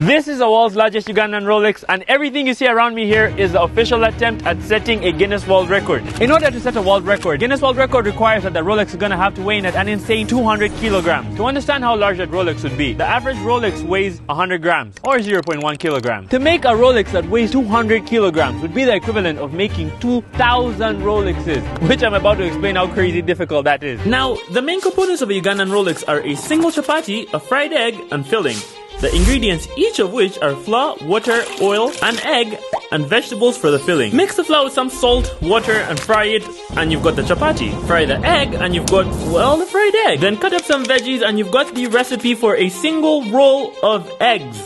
This is the world's largest Ugandan Rolex, and everything you see around me here is the official attempt at setting a Guinness World Record. In order to set a world record, Guinness World Record requires that the Rolex is going to have to weigh in at an insane 200 kilograms. To understand how large that Rolex would be, the average Rolex weighs 100 grams, or 0.1 kilogram. To make a Rolex that weighs 200 kilograms would be the equivalent of making 2,000 Rolexes, which I'm about to explain how crazy difficult that is. Now, the main components of a Ugandan Rolex are a single chapati, a fried egg, and filling. The ingredients, each of which are flour, water, oil, and egg, and vegetables for the filling. Mix the flour with some salt, water, and fry it, and you've got the chapati. Fry the egg, and you've got, well, the fried egg. Then cut up some veggies, and you've got the recipe for a single roll of eggs.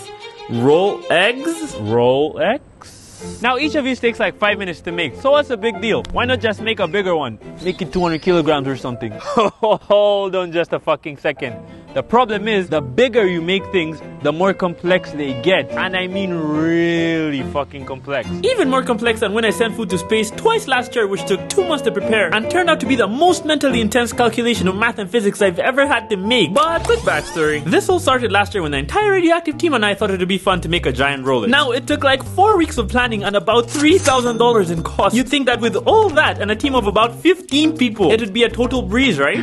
Roll eggs? Roll eggs? Now each of these takes like 5 minutes to make, so what's the big deal? Why not just make a bigger one? Make it 200 kilograms or something. Hold on just a fucking second. The problem is, the bigger you make things, the more complex they get. And I mean really fucking complex. Even more complex than when I sent food to space twice last year, which took 2 months to prepare and turned out to be the most mentally intense calculation of math and physics I've ever had to make. But quick backstory. This all started last year when the entire radioactive team and I thought it would be fun to make a giant Rolex. Now, it took like 4 weeks of planning and about $3,000 in cost. You'd think that with all that and a team of about 15 people, it would be a total breeze, right?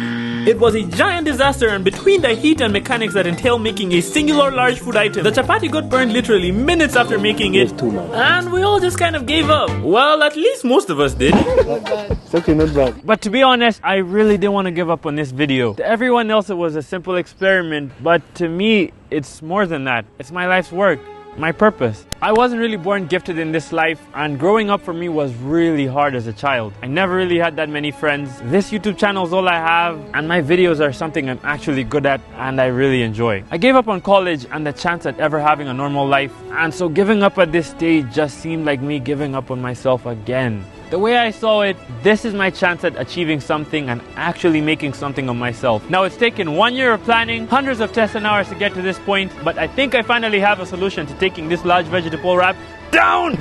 It was a giant disaster, and between the heat and mechanics that entail making a singular large food item, the chapati got burned literally minutes after making it. And we all just kind of gave up. Well, at least most of us did. It's okay, not bad. But to be honest, I really didn't want to give up on this video. To everyone else, it was a simple experiment, but to me, it's more than that. It's my life's work. My purpose. I wasn't really born gifted in this life, and growing up for me was really hard as a child. I never really had that many friends. This YouTube channel is all I have, and my videos are something I'm actually good at and I really enjoy. I gave up on college and the chance at ever having a normal life, and so giving up at this stage just seemed like me giving up on myself again. The way I saw it, this is my chance at achieving something and actually making something of myself. Now, it's taken 1 year of planning, hundreds of tests and hours to get to this point, but I think I finally have a solution to taking this large vegetable wrap down!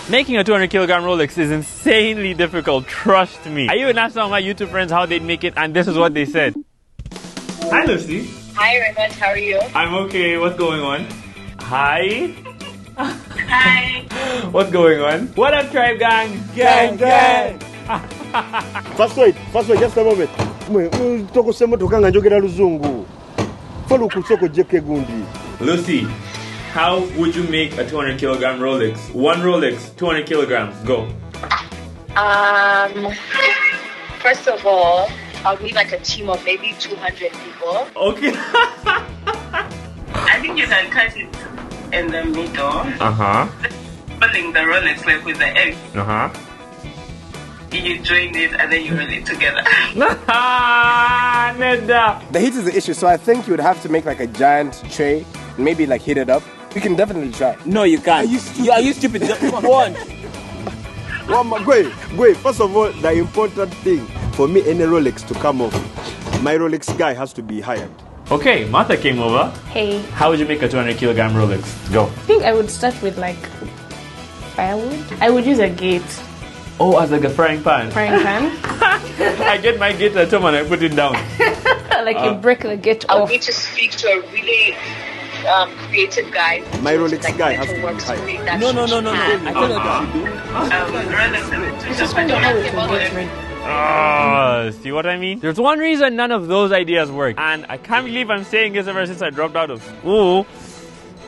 Making a 200 kilogram Rolex is insanely difficult, trust me. I even asked some of my YouTube friends how they'd make it, and this is what they said. Hi, Lucy. Hi, Raymond. How are you? I'm okay. What's going on? Hi. Hi. What's going on? What up, Tribe Gang? Gang, gang. First wait, just a moment. Lucy, how would you make a 200 kilogram Rolex? One Rolex, 200 kilograms. Go. First of all, I'll need like a team of maybe 200 people. Okay. I think you can cut it in the middle. Pulling the Rolex like with the egg. You join it and then you roll it together. The heat is the issue, so I think you would have to make like a giant tray and maybe like heat it up. You can definitely try. No, you can't. Are you stupid? Come on. Wait. First of all, the important thing for me, any Rolex to come off, my Rolex guy has to be hired. Okay, Martha came over. Hey. How would you make a 200 kilogram Rolex? Go. I think I would start with like firewood. I would use a gate. Oh, as like a frying pan? Frying pan. I get my gate at home and I put it down. Like you break the gate I'll off. need to speak to a really creative guy. My Rolex guy has to be hired. No. I tell you what you do. See what I mean? There's one reason none of those ideas work, and I can't believe I'm saying this ever since I dropped out of school.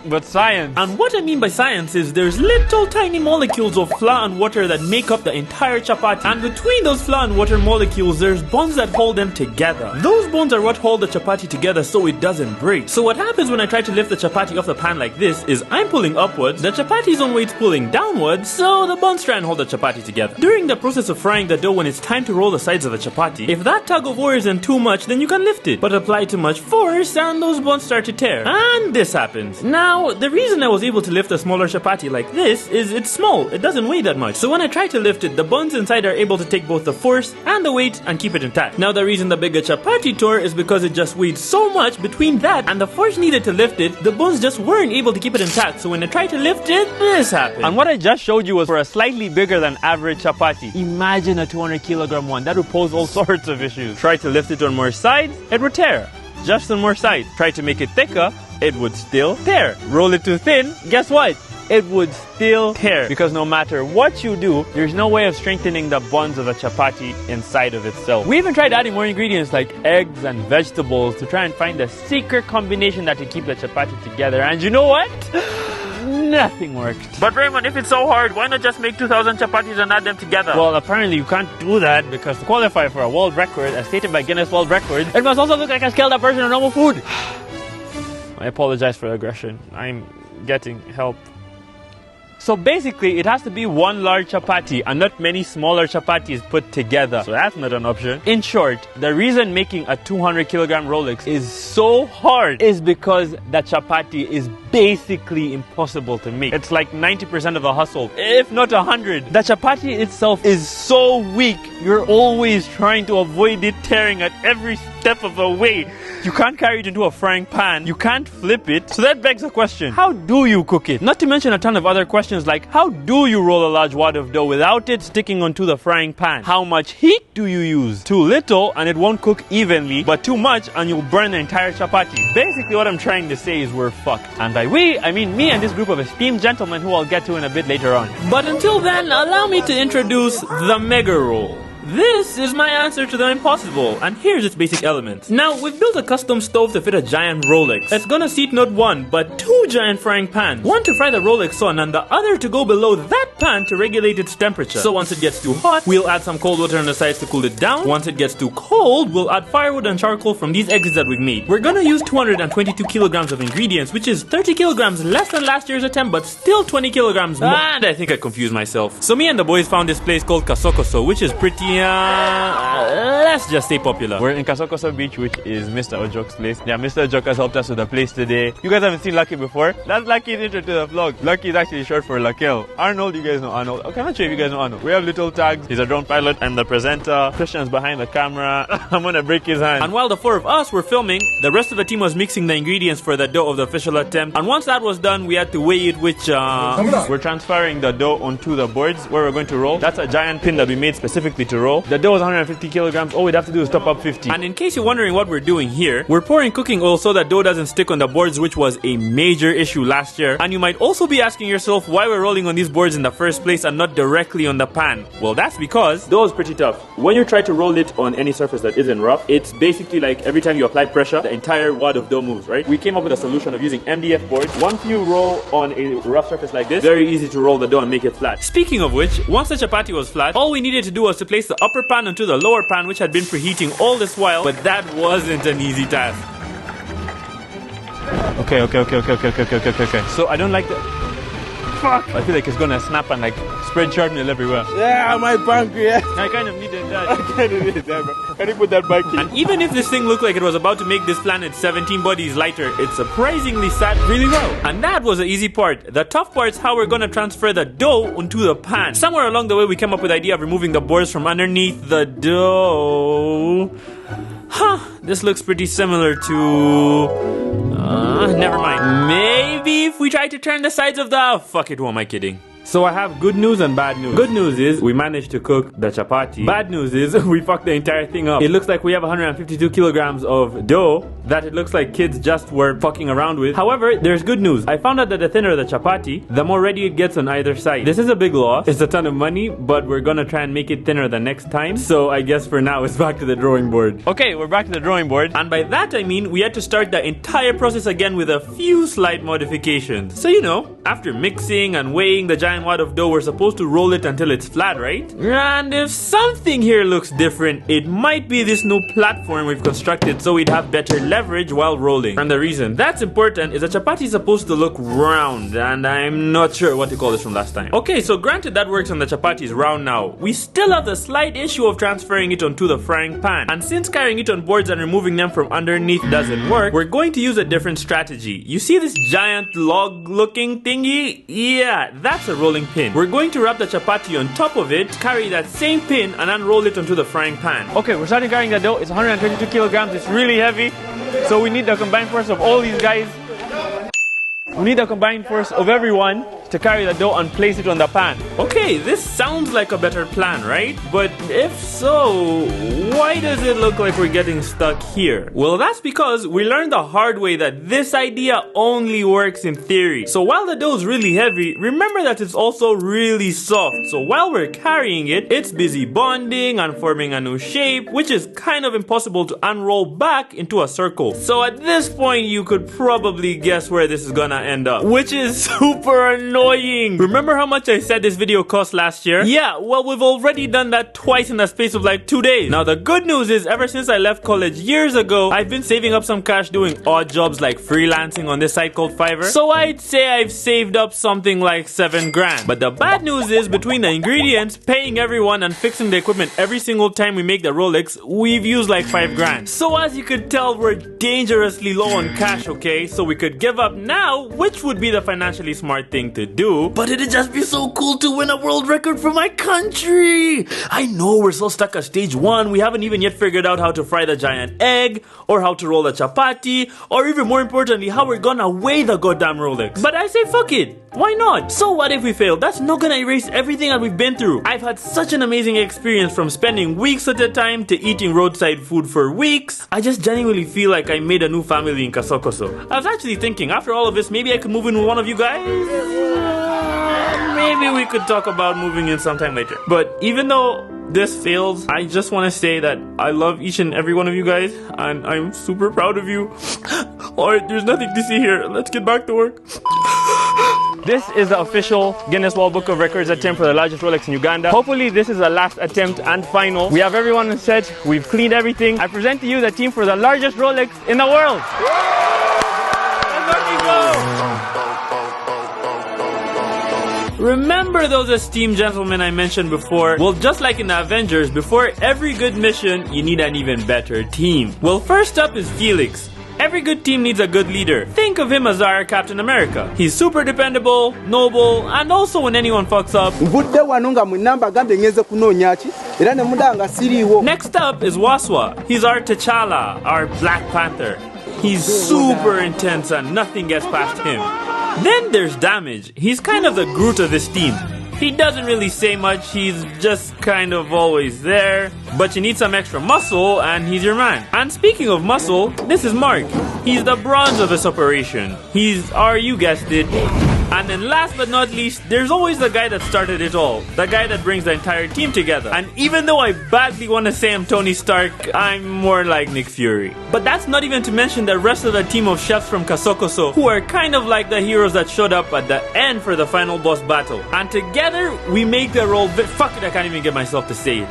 But science. And what I mean by science is there's little tiny molecules of flour and water that make up the entire chapati. And between those flour and water molecules, there's bonds that hold them together. Those bonds are what hold the chapati together so it doesn't break. So what happens when I try to lift the chapati off the pan like this is I'm pulling upwards, the chapati's own weight's pulling downwards, so the bonds try and hold the chapati together. During the process of frying the dough when it's time to roll the sides of the chapati, if that tug of war isn't too much, then you can lift it. But apply too much force and those bonds start to tear. And this happens. Now, Now, the reason I was able to lift a smaller chapati like this is it's small. It doesn't weigh that much. So when I try to lift it, the buns inside are able to take both the force and the weight and keep it intact. Now, the reason the bigger chapati tore is because it just weighed so much between that and the force needed to lift it, the buns just weren't able to keep it intact. So when I tried to lift it, this happened. And what I just showed you was for a slightly bigger than average chapati. Imagine a 200 kilogram one. That would pose all sorts of issues. Try to lift it on more sides, it would tear. Just on more sides. Try to make it thicker, it would still tear. Roll it too thin, guess what? It would still tear. Because no matter what you do, there's no way of strengthening the buns of the chapati inside of itself. We even tried adding more ingredients like eggs and vegetables to try and find the secret combination that can keep the chapati together. And you know what? Nothing worked. But Raymond, if it's so hard, why not just make 2,000 chapatis and add them together? Well, apparently you can't do that because to qualify for a world record, as stated by Guinness World Records, it must also look like a scaled up version of normal food. I apologize for the aggression. I'm getting help. So basically, it has to be one large chapati and not many smaller chapatis put together. So that's not an option. In short, the reason making a 200 kilogram Rolex is so hard is because the chapati is basically impossible to make. It's like 90% of the hustle, if not 100. The chapati itself is so weak, you're always trying to avoid it tearing at every step of the way. You can't carry it into a frying pan. You can't flip it. So that begs a question. How do you cook it? Not to mention a ton of other questions like how do you roll a large wad of dough without it sticking onto the frying pan? How much heat do you use? Too little and it won't cook evenly, but too much and you'll burn the entire chapati. Basically what I'm trying to say is we're fucked. And by we, I mean me and this group of esteemed gentlemen who I'll get to in a bit later on. But until then, allow me to introduce the mega roll. This is my answer to the impossible, and here's its basic elements. Now, we've built a custom stove to fit a giant Rolex. It's gonna seat not one, but two giant frying pans. One to fry the Rolex on, and the other to go below that pan to regulate its temperature. So once it gets too hot, we'll add some cold water on the sides to cool it down. Once it gets too cold, we'll add firewood and charcoal from these exits that we've made. We're gonna use 222 kilograms of ingredients, which is 30 kilograms less than last year's attempt, but still 20 kilograms more. And I think I confused myself. So me and the boys found this place called Kasokoso, which is pretty let's just say popular. We're in Kasokoso Beach, which is Mr. Ojok's place. Yeah, Mr. Ojok has helped us with the place today. You guys haven't seen Lucky before? That's Lucky's intro to the vlog. Lucky is actually short for Lakel. Arnold, you guys know Arnold. Okay, I'm not sure if you guys know Arnold. We have little tags. He's a drone pilot and the presenter. Christian's behind the camera. I'm gonna break his hand. And while the four of us were filming, the rest of the team was mixing the ingredients for the dough of the official attempt. And once that was done, we had to weigh it, which we're transferring the dough onto the boards where we're going to roll. That's a giant pin that we made specifically to roll. The dough was 150 kilograms. All we'd have to do is top up 50. And in case you're wondering what we're doing here, we're pouring cooking oil so that dough doesn't stick on the boards, which was a major issue last year. And you might also be asking yourself why we're rolling on these boards in the first place and not directly on the pan. Well, that's because dough is pretty tough. When you try to roll it on any surface that isn't rough, it's basically like every time you apply pressure, the entire wad of dough moves, right? We came up with a solution of using MDF boards. Once you roll on a rough surface like this, very easy to roll the dough and make it flat. Speaking of which, once the chapati was flat, all we needed to do was to place the upper pan onto the lower pan, which had been preheating all this while, but that wasn't an easy task. Okay. So I don't like the... Fuck! I feel like it's gonna snap and like spread shrapnel everywhere. Yeah, my pancreas. I kind of needed that. I kind of needed that, bro. Can you put that back in? And even if this thing looked like it was about to make this planet 17 bodies lighter, it surprisingly sat really well. And that was the easy part. The tough part is how we're gonna transfer the dough onto the pan. Somewhere along the way, we came up with the idea of removing the boards from underneath the dough. Huh, this looks pretty similar to... never mind. Maybe if we try to turn the sides of the... Fuck it, who am I kidding? So I have good news and bad news. Good news is we managed to cook the chapati. Bad news is we fucked the entire thing up. It looks like we have 152 kilograms of dough that it looks like kids just were fucking around with. However, there's good news. I found out that the thinner the chapati, the more ready it gets on either side. This is a big loss. It's a ton of money, but we're gonna try and make it thinner the next time. So I guess for now it's back to the drawing board. Okay, we're back to the drawing board. And by that I mean we had to start the entire process again with a few slight modifications. So you know, after mixing and weighing the giant giant wad of dough, we're supposed to roll it until it's flat, right? And if something here looks different, it might be this new platform we've constructed so we'd have better leverage while rolling. And the reason that's important is a chapati is supposed to look round, and I'm not sure what to call this from last time. Okay, so granted that works on the chapati's round now. We still have the slight issue of transferring it onto the frying pan. And since carrying it on boards and removing them from underneath doesn't work, we're going to use a different strategy. You see this giant log looking thingy? Yeah, that's a rolling pin. We're going to wrap the chapati on top of it, carry that same pin, and unroll it onto the frying pan. Okay, we're starting carrying the dough. It's 122 kilograms. It's really heavy. So we need the combined force of all these guys. We need the combined force of everyone to carry the dough and place it on the pan. Okay, this sounds like a better plan, right? But if so, why does it look like we're getting stuck here? Well, that's because we learned the hard way that this idea only works in theory. So while the dough is really heavy, remember that it's also really soft. So while we're carrying it, it's busy bonding and forming a new shape, which is kind of impossible to unroll back into a circle. So at this point, you could probably guess where this is gonna end up, which is super annoying. Remember how much I said this video cost last year? Yeah, well, we've already done that twice in the space of like 2 days. Now the good news is, ever since I left college years ago, I've been saving up some cash doing odd jobs like freelancing on this site called Fiverr. So I'd say I've saved up something like 7 grand. But the bad news is, between the ingredients, paying everyone, and fixing the equipment every single time we make the Rolex, we've used like 5 grand. So as you could tell, we're dangerously low on cash, okay? So we could give up now, which would be the financially smart thing to do, but it'd just be so cool to win a world record for my country. I know we're still stuck at stage 1. We haven't even yet figured out how to fry the giant egg, or how to roll the chapati, or even more importantly, how we're gonna weigh the goddamn Rolex. But I say fuck it. Why not? So what if we fail? That's not gonna erase everything that we've been through. I've had such an amazing experience, from spending weeks at a time to eating roadside food for weeks. I just genuinely feel like I made a new family in Kasokoso. I was actually thinking, after all of this, maybe I could move in with one of you guys. Maybe we could talk about moving in sometime later. But even though this fails, I just want to say that I love each and every one of you guys, and I'm super proud of you. Alright, there's nothing to see here. Let's get back to work. This is the official Guinness World Book of Records attempt for the largest Rolex in Uganda. Hopefully this is the last attempt and final. We have everyone on set. We've cleaned everything. I present to you the team for the largest Rolex in the world. Let's go! Remember those esteemed gentlemen I mentioned before? Well, just like in the Avengers, before every good mission, you need an even better team. Well, first up is Felix. Every good team needs a good leader. Think of him as our Captain America. He's super dependable, noble, and also when anyone fucks up. Next up is Waswa. He's our T'Challa, our Black Panther. He's super intense and nothing gets past him. Then there's Damage. He's kind of the Groot of this team. He doesn't really say much, he's just kind of always there. But you need some extra muscle and he's your man. And speaking of muscle, this is Mark. He's the bronze of this operation. He's our, you guessed it. And then last but not least, there's always the guy that started it all. The guy that brings the entire team together. And even though I badly want to say I'm Tony Stark, I'm more like Nick Fury. But that's not even to mention the rest of the team of chefs from Kasokoso, who are kind of like the heroes that showed up at the end for the final boss battle. And together, we make the role. Fuck it, I can't even get myself to say it.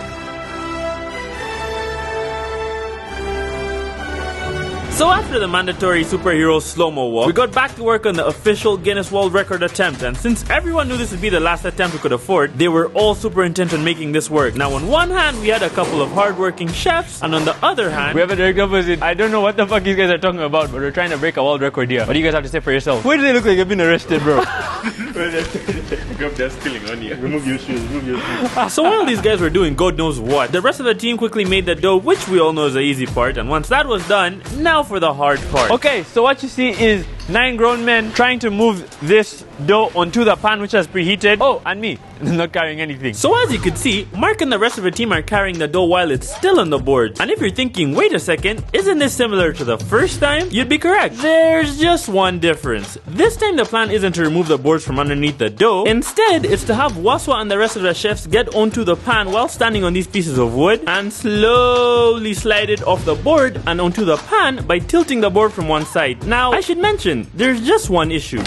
So after the mandatory superhero slow-mo walk, we got back to work on the official Guinness World Record attempt, and since everyone knew this would be the last attempt we could afford, they were all super intent on making this work. Now on one hand, we had a couple of hard-working chefs, and on the other hand, we have a direct opposite. I don't know what the fuck these guys are talking about, but we're trying to break a world record here. What do you guys have to say for yourself? Where do they look like they've been arrested, bro? They're stealing on you. Remove your shoes, remove your shoes. So while these guys were doing God knows what, the rest of the team quickly made the dough, which we all know is the easy part, and once that was done, now for the hard part. Okay, so what you see is 9 grown men trying to move this dough onto the pan which has preheated. Oh, and me, not carrying anything. So as you could see, Mark and the rest of the team are carrying the dough while it's still on the board. And if you're thinking, wait a second, isn't this similar to the first time? You'd be correct. There's just one difference. This time the plan isn't to remove the boards from underneath the dough. Instead, it's to have Waswa and the rest of the chefs get onto the pan while standing on these pieces of wood and slowly slide it off the board and onto the pan by tilting the board from one side. Now, I should mention, there's just one issue.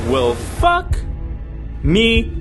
Well, fuck me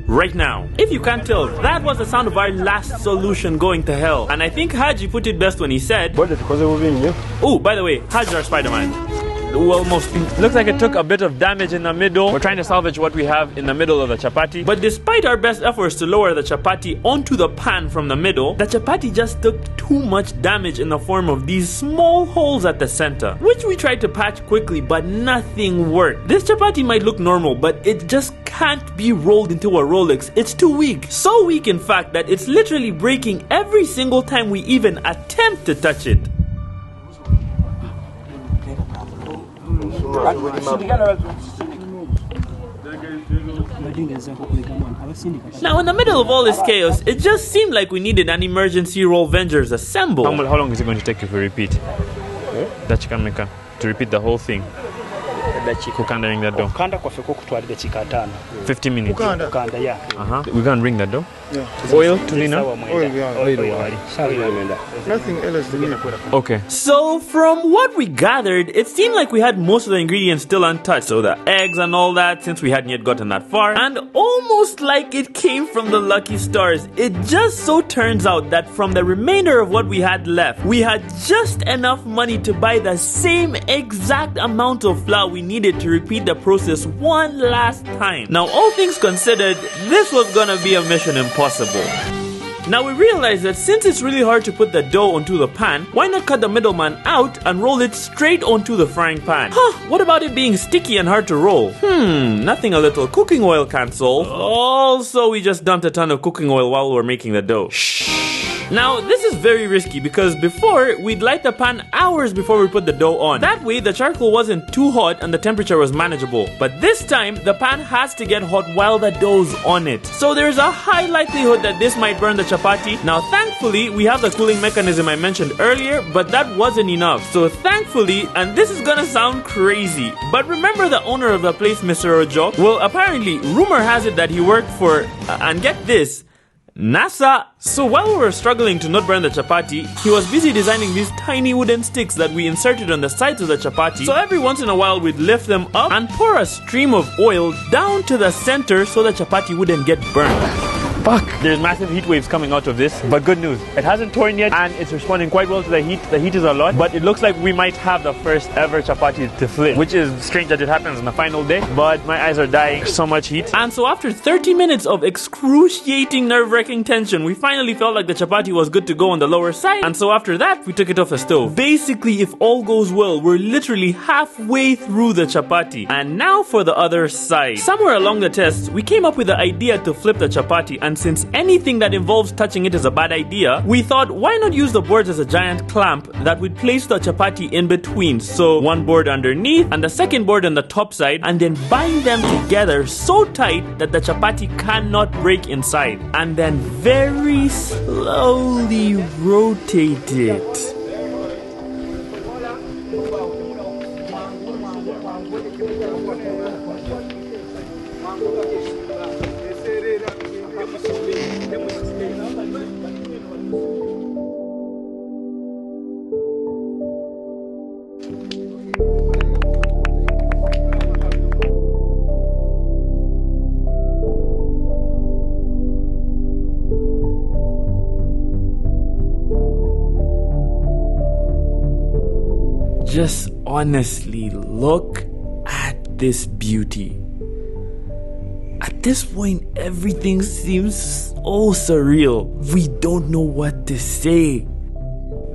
right now. If you can't tell, that was the sound of our last solution going to hell. And I think Haji put it best when he said, oh, by the way, Haji are Spider-Man. Well, most people. Looks like it took a bit of damage in the middle. We're trying to salvage what we have in the middle of the chapati. But despite our best efforts to lower the chapati onto the pan from the middle, the chapati just took too much damage in the form of these small holes at the center, which we tried to patch quickly, but nothing worked. This chapati might look normal, but it just can't be rolled into a Rolex. It's too weak. So weak, in fact, that it's literally breaking every single time we even attempt to touch it. Now, in the middle of all this chaos, it just seemed like we needed an emergency roll Vengers assemble. How long is it going to take you to repeat? That chicken maker. To repeat the whole thing. Kukanda that dough. 50 minutes. We can't ring that dough. Yeah. Oil, Tulina? Nothing else to me. Okay. So from what we gathered, it seemed like we had most of the ingredients still untouched. So the eggs and all that, since we hadn't yet gotten that far. And almost like it came from the lucky stars, it just so turns out that from the remainder of what we had left, we had just enough money to buy the same exact amount of flour we needed to repeat the process one last time. Now, all things considered, this was gonna be a mission impossible. Now we realized that since it's really hard to put the dough onto the pan, why not cut the middleman out and roll it straight onto the frying pan? What about it being sticky and hard to roll? Nothing a little cooking oil can't solve. Also, we just dumped a ton of cooking oil while we were making the dough. Now, this is very risky because before, we'd light the pan hours before we put the dough on. That way, the charcoal wasn't too hot and the temperature was manageable. But this time, the pan has to get hot while the dough's on it. So there's a high likelihood that this might burn the chapati. Now, thankfully, we have the cooling mechanism I mentioned earlier, but that wasn't enough. So thankfully, and this is gonna sound crazy, but remember the owner of the place, Mr. Ojo? Well, apparently, rumor has it that he worked for, and get this, NASA. So while we were struggling to not burn the chapati, he was busy designing these tiny wooden sticks that we inserted on the sides of the chapati. So every once in a while we'd lift them up and pour a stream of oil down to the center so the chapati wouldn't get burned. Fuck! There's massive heat waves coming out of this, but good news. It hasn't torn yet and it's responding quite well to the heat. The heat is a lot, but it looks like we might have the first ever chapati to flip, which is strange that it happens on the final day, but my eyes are dying. So much heat. And so after 30 minutes of excruciating nerve-wracking tension, we finally felt like the chapati was good to go on the lower side, and so after that, we took it off the stove. Basically, if all goes well, we're literally halfway through the chapati. And now for the other side. Somewhere along the test, we came up with the idea to flip the chapati, and since anything that involves touching it is a bad idea, we thought, why not use the boards as a giant clamp that would place the chapati in between? So one board underneath and the second board on the top side, and then bind them together so tight that the chapati cannot break inside, and then very slowly rotate it. Just honestly look at this beauty. At this point, everything seems so surreal. We don't know what to say.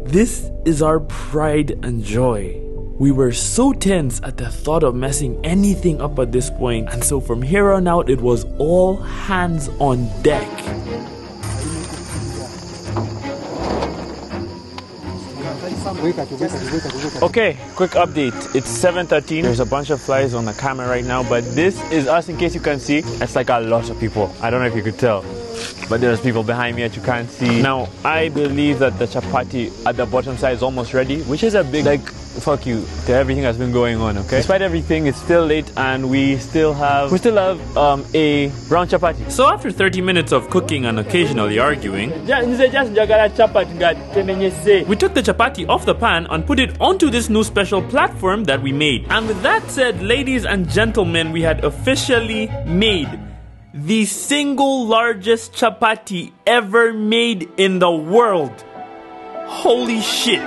This is our pride and joy. We were so tense at the thought of messing anything up at this point, and so from here on out, it was all hands on deck. Okay, quick update. It's 7:13. There's a bunch of flies on the camera right now, but this is us in case you can see. It's like a lot of people. I don't know if you could tell, but there's people behind me that you can't see. Now, I believe that the chapati at the bottom side is almost ready, which is a big, fuck you to everything that's been going on, okay? Despite everything, it's still late and we still have a brown chapati. So after 30 minutes of cooking and occasionally arguing, we took the chapati off the pan and put it onto this new special platform that we made. And with that said, ladies and gentlemen, we had officially made the single largest chapati ever made in the world. Holy shit.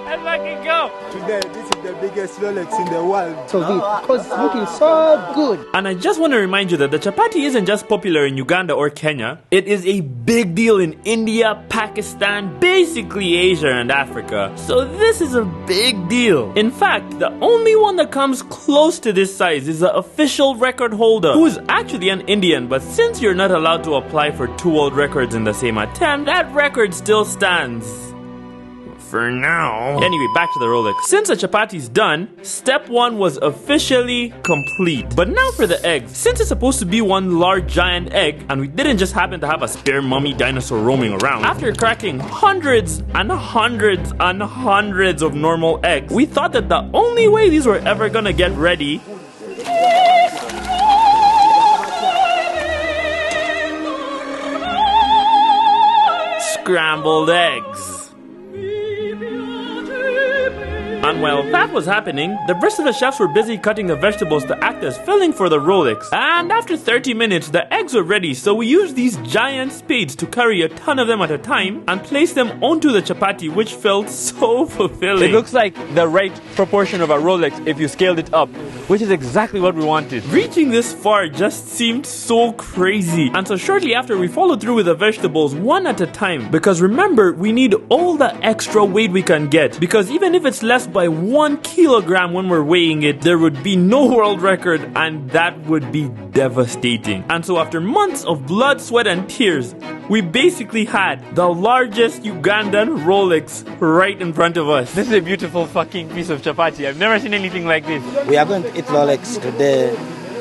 Let's fucking go. Today, this is the biggest Rolex in the world. So big, because it's looking so good. And I just want to remind you that the chapati isn't just popular in Uganda or Kenya. It is a big deal in India, Pakistan, basically Asia and Africa. So this is a big deal. In fact, the only one that comes close to this size is the official record holder, who is actually an Indian, but since you're not allowed to apply for 2 world records in the same attempt, that record still stands. For now. Anyway, back to the Rolex. Since the chapati's done, step 1 was officially complete. But now for the eggs. Since it's supposed to be one large giant egg, and we didn't just happen to have a spare mummy dinosaur roaming around, after cracking hundreds and hundreds and hundreds of normal eggs, we thought that the only way these were ever gonna get ready scrambled eggs. And while that was happening, the rest of the chefs were busy cutting the vegetables to act as filling for the Rolex. And after 30 minutes, the eggs were ready, so we used these giant spades to carry a ton of them at a time and place them onto the chapati, which felt so fulfilling. It looks like the right proportion of a Rolex if you scaled it up, which is exactly what we wanted. Reaching this far just seemed so crazy. And so shortly after, we followed through with the vegetables one at a time. Because remember, we need all the extra weight we can get. Because even if it's less by 1 kilogram when we're weighing it, there would be no world record, and that would be devastating. And so after months of blood, sweat, and tears, we basically had the largest Ugandan Rolex right in front of us. This is a beautiful fucking piece of chapati. I've never seen anything like this. We are going to eat Rolex today.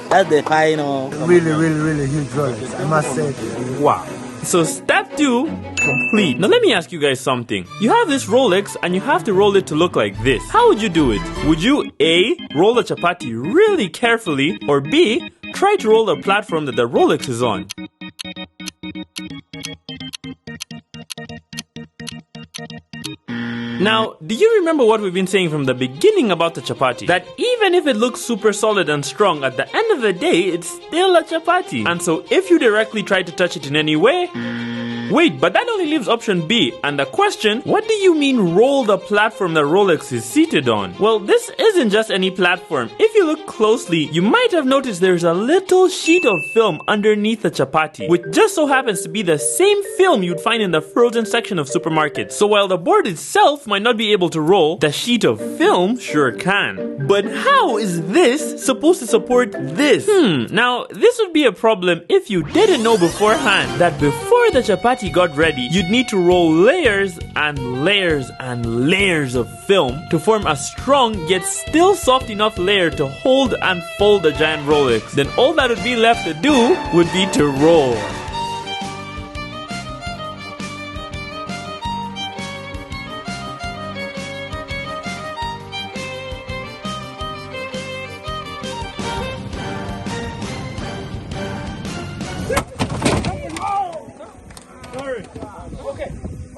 That's the final. Really huge Rolex, I must say. Wow. So step 2 complete. Now let me ask you guys something. You have this Rolex and you have to roll it to look like this. How would you do it? Would you A, roll the chapati really carefully, or B, try to roll the platform that the Rolex is on? Now, do you remember what we've been saying from the beginning about the chapati? That even if it looks super solid and strong, at the end of the day, it's still a chapati. And so if you directly try to touch it in any way... Wait, but that only leaves option B. And the question, what do you mean roll the platform the Rolex is seated on? Well, this isn't just any platform. If you look closely, you might have noticed there's a little sheet of film underneath the chapati, which just so happens to be the same film you'd find in the frozen section of supermarkets. So while the board itself might not be able to roll, the sheet of film sure can. But how is this supposed to support this? Now, this would be a problem if you didn't know beforehand that before the chapati got ready, you'd need to roll layers and layers and layers of film to form a strong yet still soft enough layer to hold and fold the giant Rolex. Then all that would be left to do would be to roll.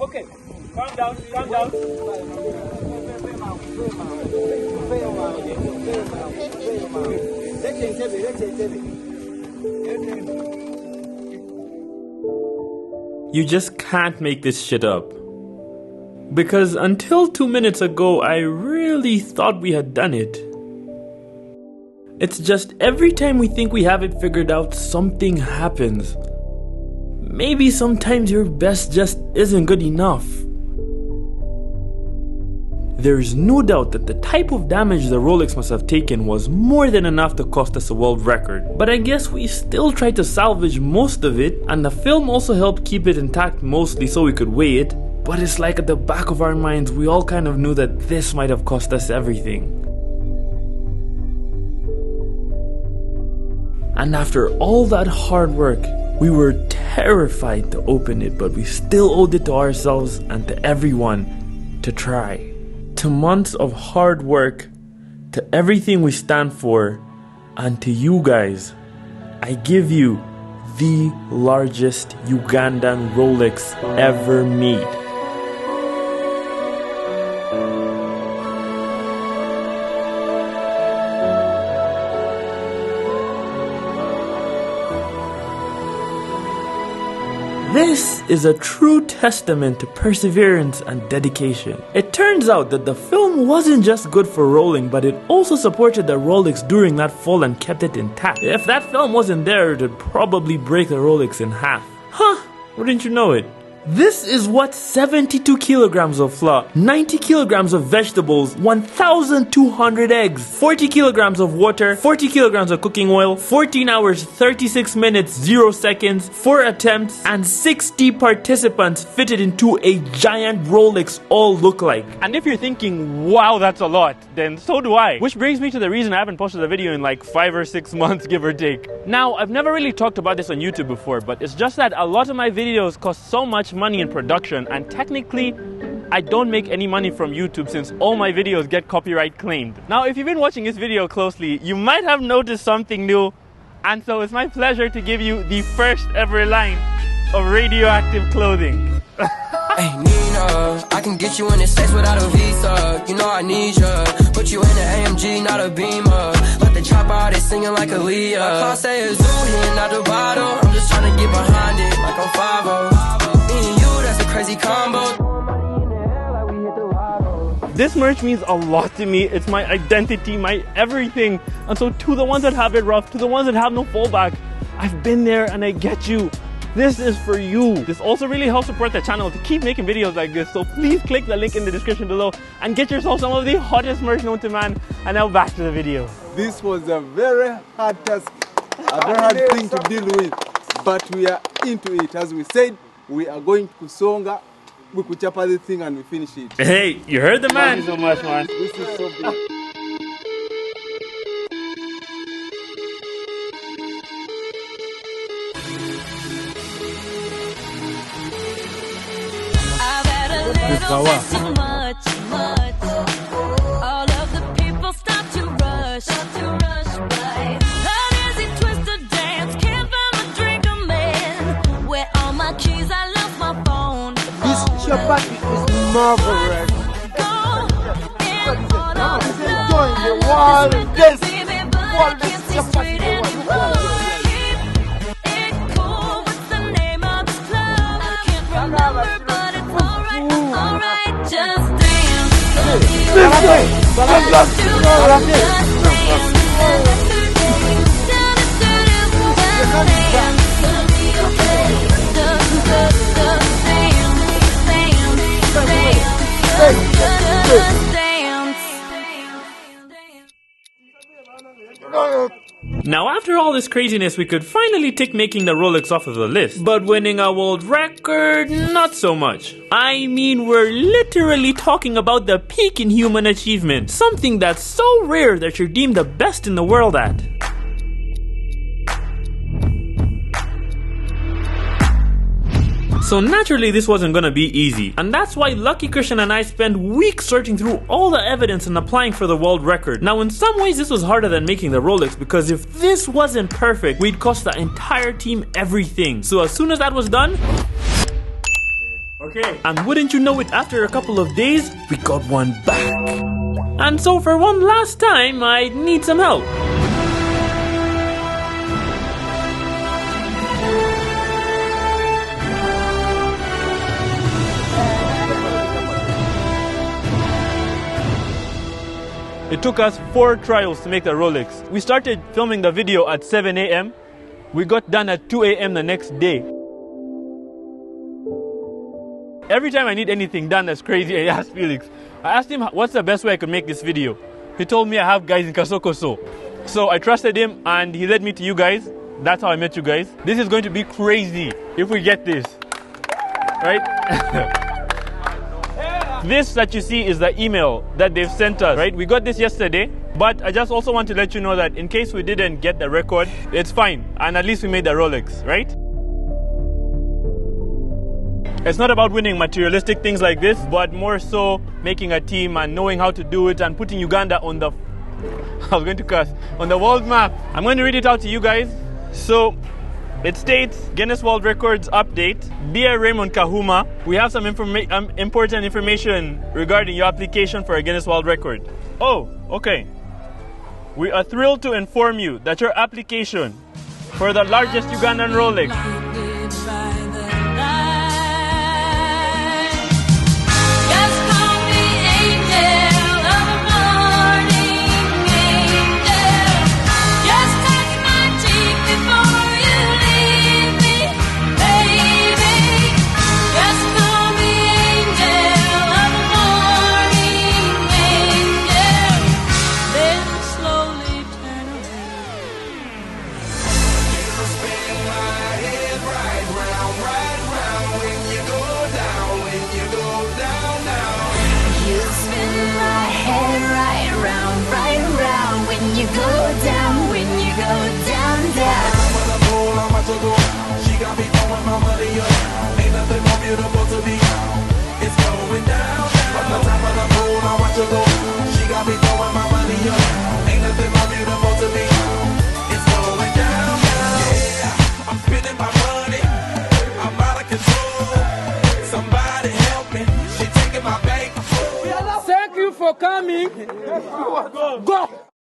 Okay, calm down. You just can't make this shit up. Because until 2 minutes ago, I really thought we had done it. It's just every time we think we have it figured out, something happens. Maybe sometimes your best just isn't good enough. There's no doubt that the type of damage the Rolex must have taken was more than enough to cost us a world record. But I guess we still tried to salvage most of it, and the film also helped keep it intact mostly so we could weigh it. But it's like at the back of our minds, we all kind of knew that this might have cost us everything. And after all that hard work, we were terrified to open it, but we still owed it to ourselves and to everyone to try, to months of hard work, to everything we stand for, and to you guys, I give you the largest Ugandan Rolex ever made. This is a true testament to perseverance and dedication. It turns out that the film wasn't just good for rolling, but it also supported the Rolex during that fall and kept it intact. If that film wasn't there, it would probably break the Rolex in half. Huh, wouldn't you know it? This is what 72 kilograms of flour, 90 kilograms of vegetables, 1,200 eggs, 40 kilograms of water, 40 kilograms of cooking oil, 14 hours, 36 minutes, 0 seconds, 4 attempts, and 60 participants fitted into a giant Rolex all look like. And if you're thinking, wow, that's a lot, then so do I. Which brings me to the reason I haven't posted a video in like 5 or 6 months, give or take. Now, I've never really talked about this on YouTube before, but it's just that a lot of my videos cost so much money in production, and technically I don't make any money from YouTube since all my videos get copyright claimed. Now, if you've been watching this video closely, you might have noticed something new, and so it's my pleasure to give you the first ever line of radioactive clothing. Hey Nina, I can get you in the States without a visa. You know I need ya. Put you in an AMG, not a Beamer. Let the chopper out, they singing like Aaliyah. My car say a zoo here, not the bottom. I'm just trying to get behind it like I'm 5-0. Me and you, that's a crazy combo. This merch means a lot to me. It's my identity, my everything. And so to the ones that have it rough, to the ones that have no fallback, I've been there and I get you. This is for you. This also really helps support the channel to keep making videos like this. So please click the link in the description below and get yourself some of the hottest merch known to man. And now back to the video. This was a very hard task, a very hard thing to deal with, but we are into it. As we said, we are going to Kusonga, we could chop the thing and we finish it. Hey, you heard the man. Thank you so much, man. This is so big. All of the people stop to rush by. How does it twist to dance? Can't find a drink, a man. Where all my keys? I lost my phone. This chapati is marvelous. Enjoying the world. This chapati. Now, after all this craziness, we could finally tick making the Rolex off of the list. But winning a world record, not so much. I mean, we're literally talking about the peak in human achievement. Something that's so rare that you're deemed the best in the world at. So naturally this wasn't gonna be easy, and that's why Lucky Christian and I spent weeks searching through all the evidence and applying for the world record. Now in some ways this was harder than making the Rolex, because if this wasn't perfect, we'd cost the entire team everything. So as soon as that was done, okay, and wouldn't you know it, after a couple of days, we got one back. And so for one last time, I need some help. It took us 4 trials to make the Rolex. We started filming the video at 7 a.m. We got done at 2 a.m. the next day. Every time I need anything done that's crazy, I ask Felix. I asked him what's the best way I could make this video. He told me I have guys in Kasokoso. So I trusted him and he led me to you guys. That's how I met you guys. This is going to be crazy if we get this. Right? This that you see is the email that they've sent us, right? We got this yesterday, but I just also want to let you know that in case we didn't get the record, it's fine. And at least we made the Rolex, right? It's not about winning materialistic things like this, but more so making a team and knowing how to do it and putting Uganda on the I was going to cuss on the world map. I'm going to read it out to you guys. So it states, Guinness World Records update. Dear Raymond Kahuma, we have some important information regarding your application for a Guinness World Record. Oh, okay. We are thrilled to inform you that your application for the largest Ugandan Rolex Thank you for coming. Go.